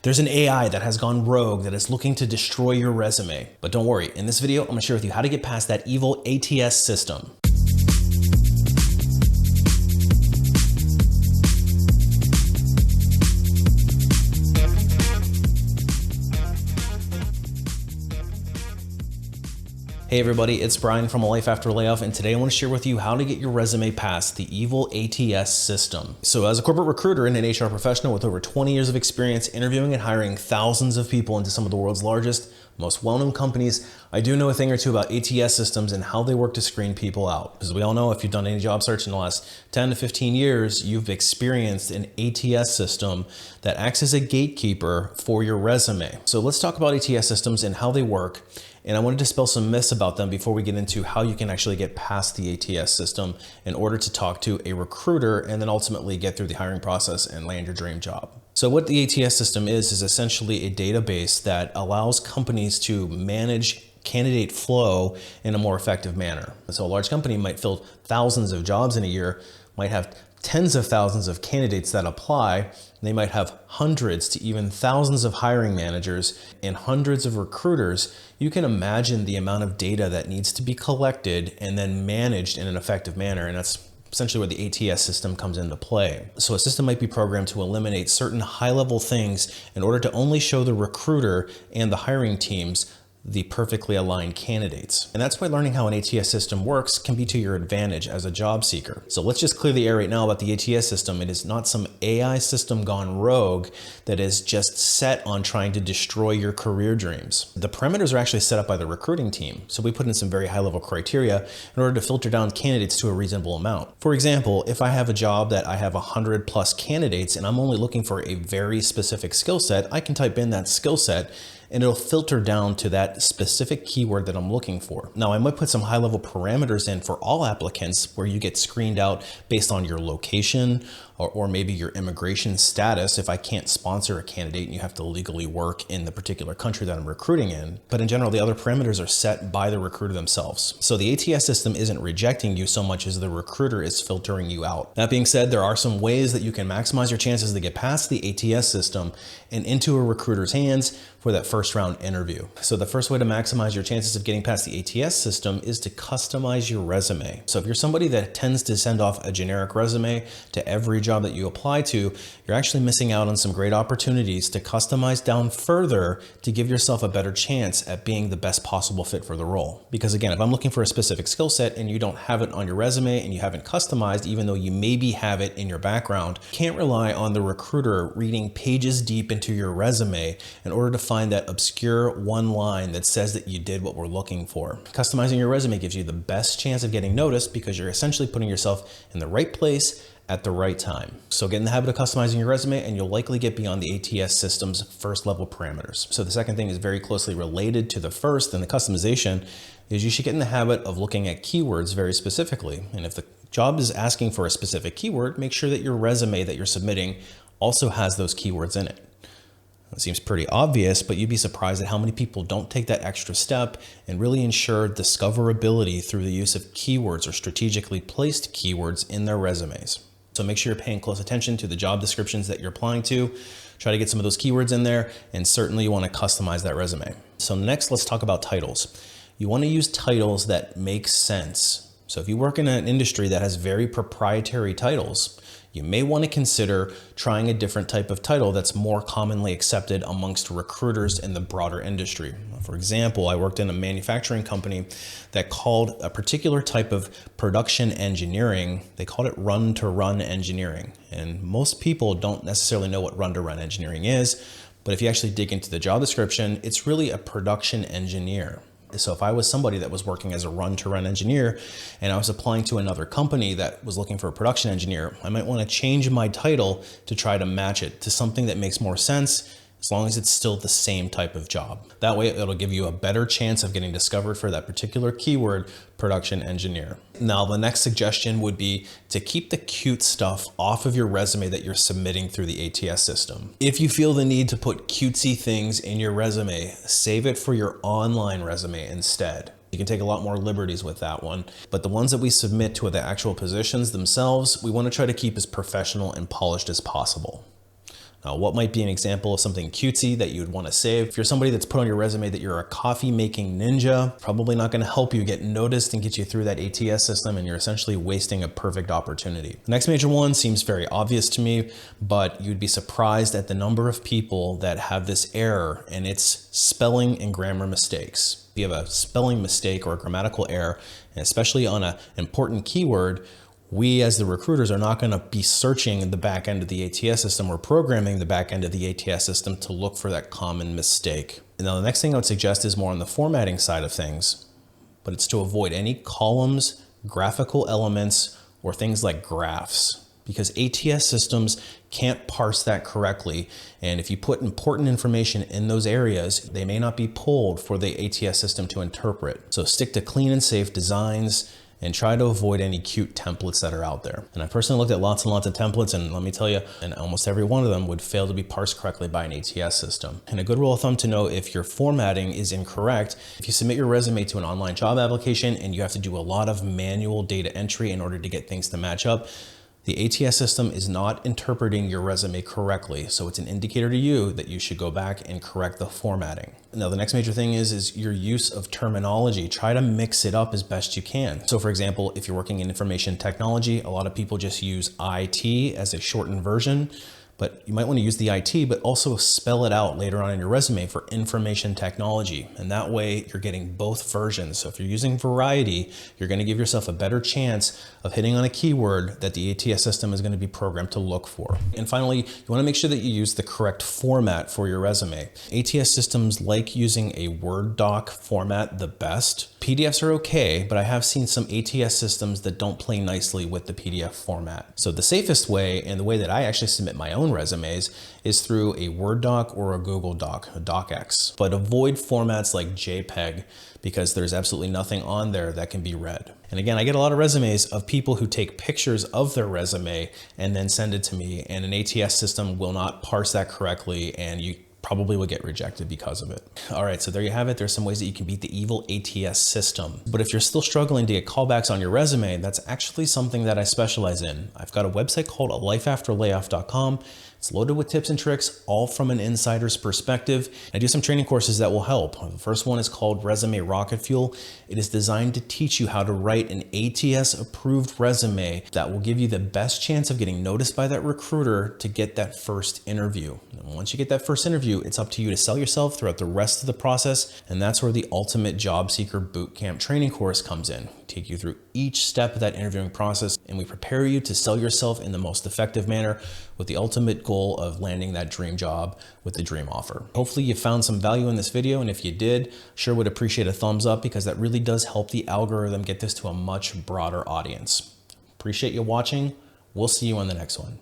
There's an AI that has gone rogue that is looking to destroy your resume. But don't worry, in this video, I'm gonna share with you how to get past that evil ATS system. Hey everybody, it's Brian from A Life After Layoff, and today I want to share with you how to get your resume past the evil ATS system. So as a corporate recruiter and an HR professional with over 20 years of experience interviewing and hiring thousands of people into some of the world's largest, most well-known companies, I do know a thing or two about ATS systems and how they work to screen people out. As we all know, if you've done any job search in the last 10 to 15 years, you've experienced an ATS system that acts as a gatekeeper for your resume. So let's talk about ATS systems and how they work. And I want to dispel some myths about them before we get into how you can actually get past the ATS system in order to talk to a recruiter and then ultimately get through the hiring process and land your dream job. So what the ATS system is essentially a database that allows companies to manage candidate flow in a more effective manner. So a large company might fill thousands of jobs in a year, might have tens of thousands of candidates that apply. They might have hundreds to even thousands of hiring managers and hundreds of recruiters. You can imagine the amount of data that needs to be collected and then managed in an effective manner. And that's essentially where the ATS system comes into play. So a system might be programmed to eliminate certain high-level things in order to only show the recruiter and the hiring teams the perfectly aligned candidates. And that's why learning how an ATS system works can be to your advantage as a job seeker. So let's just clear the air right now about the ATS system. It is not some AI system gone rogue that is just set on trying to destroy your career dreams. The parameters are actually set up by the recruiting team. So we put in some very high level criteria in order to filter down candidates to a reasonable amount. For example, if I have a job that I have 100 plus candidates and I'm only looking for a very specific skill set, I can type in that skill set and it'll filter down to that specific keyword that I'm looking for. Now, I might put some high-level parameters in for all applicants where you get screened out based on your location or maybe your immigration status if I can't sponsor a candidate and you have to legally work in the particular country that I'm recruiting in. But in general, the other parameters are set by the recruiter themselves. So the ATS system isn't rejecting you so much as the recruiter is filtering you out. That being said, there are some ways that you can maximize your chances to get past the ATS system and into a recruiter's hands for that first round interview. So the first way to maximize your chances of getting past the ATS system is to customize your resume. So if you're somebody that tends to send off a generic resume to every job that you apply to, you're actually missing out on some great opportunities to customize down further to give yourself a better chance at being the best possible fit for the role. Because again, if I'm looking for a specific skill set and you don't have it on your resume and you haven't customized, even though you maybe have it in your background, you can't rely on the recruiter reading pages deep into your resume in order to find that obscure one line that says that you did what we're looking for. Customizing your resume gives you the best chance of getting noticed because you're essentially putting yourself in the right place at the right time. So get in the habit of customizing your resume and you'll likely get beyond the ATS system's first level parameters. So the second thing is very closely related to the first, and the customization is you should get in the habit of looking at keywords very specifically. And if the job is asking for a specific keyword, make sure that your resume that you're submitting also has those keywords in it. It seems pretty obvious, but you'd be surprised at how many people don't take that extra step and really ensure discoverability through the use of keywords or strategically placed keywords in their resumes. So make sure you're paying close attention to the job descriptions that you're applying to. Try to get some of those keywords in there, and certainly you want to customize that resume. So next, let's talk about titles. You want to use titles that make sense. So if you work in an industry that has very proprietary titles, you may want to consider trying a different type of title that's more commonly accepted amongst recruiters in the broader industry. For example, I worked in a manufacturing company that called a particular type of production engineering, they called it run-to-run engineering. And most people don't necessarily know what run-to-run engineering is, but if you actually dig into the job description, it's really a production engineer. So if I was somebody that was working as a run-to-run engineer and I was applying to another company that was looking for a production engineer, I might want to change my title to try to match it to something that makes more sense as long as it's still the same type of job. That way it'll give you a better chance of getting discovered for that particular keyword, production engineer. Now, the next suggestion would be to keep the cute stuff off of your resume that you're submitting through the ATS system. If you feel the need to put cutesy things in your resume, save it for your online resume instead. You can take a lot more liberties with that one, but the ones that we submit to the actual positions themselves, we want to try to keep as professional and polished as possible. Now, what might be an example of something cutesy that you would want to save? If you're somebody that's put on your resume that you're a coffee making ninja, probably not going to help you get noticed and get you through that ATS system, and you're essentially wasting a perfect opportunity. The next major one seems very obvious to me, but you'd be surprised at the number of people that have this error, and it's spelling and grammar mistakes. If you have a spelling mistake or a grammatical error, and especially on an important keyword, we as the recruiters are not going to be searching the back end of the ATS system or programming the back end of the ATS system to look for that common mistake. Now, the next thing I would suggest is more on the formatting side of things, but it's to avoid any columns, graphical elements, or things like graphs, because ATS systems can't parse that correctly. And if you put important information in those areas, they may not be pulled for the ATS system to interpret. So stick to clean and safe designs and try to avoid any cute templates that are out there. And I personally looked at lots and lots of templates, and let me tell you, and almost every one of them would fail to be parsed correctly by an ATS system. And a good rule of thumb to know if your formatting is incorrect, if you submit your resume to an online job application and you have to do a lot of manual data entry in order to get things to match up, the ATS system is not interpreting your resume correctly. So it's an indicator to you that you should go back and correct the formatting. Now, the next major thing is your use of terminology. Try to mix it up as best you can. So for example, if you're working in information technology, a lot of people just use IT as a shortened version, but you might want to use the IT, but also spell it out later on in your resume for information technology. And that way you're getting both versions. So if you're using variety, you're going to give yourself a better chance of hitting on a keyword that the ATS system is going to be programmed to look for. And finally, you want to make sure that you use the correct format for your resume. ATS systems like using a Word doc format the best. PDFs are okay, but I have seen some ATS systems that don't play nicely with the PDF format. So the safest way, and the way that I actually submit my own resumes, is through a Word doc or a Google doc, a docx. But avoid formats like JPEG, because there's absolutely nothing on there that can be read. And again, I get a lot of resumes of people who take pictures of their resume and then send it to me, and an ATS system will not parse that correctly, and you probably will get rejected because of it. All right, so there you have it. There's some ways that you can beat the evil ATS system. But if you're still struggling to get callbacks on your resume, that's actually something that I specialize in. I've got a website called lifeafterlayoff.com. It's loaded with tips and tricks, all from an insider's perspective. I do some training courses that will help. The first one is called Resume Rocketfuel. It is designed to teach you how to write an ATS approved resume that will give you the best chance of getting noticed by that recruiter to get that first interview. And once you get that first interview, it's up to you to sell yourself throughout the rest of the process. And that's where the ultimate job seeker bootcamp training course comes in. We take you through each step of that interviewing process, and we prepare you to sell yourself in the most effective manner with the ultimate goal of landing that dream job with the dream offer. Hopefully you found some value in this video, and if you did, sure would appreciate a thumbs up, because that really does help the algorithm get this to a much broader audience. Appreciate you watching. We'll see you on the next one.